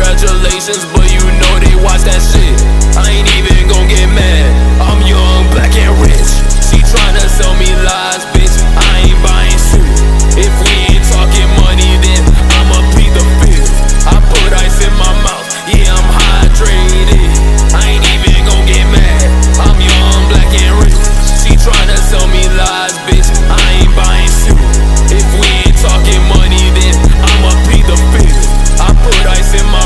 congratulations, but you know they watch that shit. I ain't even gon' get mad. I'm young, black and rich. She tryna sell me lies, bitch. I ain't buying shit. If we ain't talking money, then I'ma plead the fifth. I put ice in my mouth, yeah, I'm hydrated. I ain't even gon' get mad. I'm young, black and rich. She tryna sell me lies, bitch. I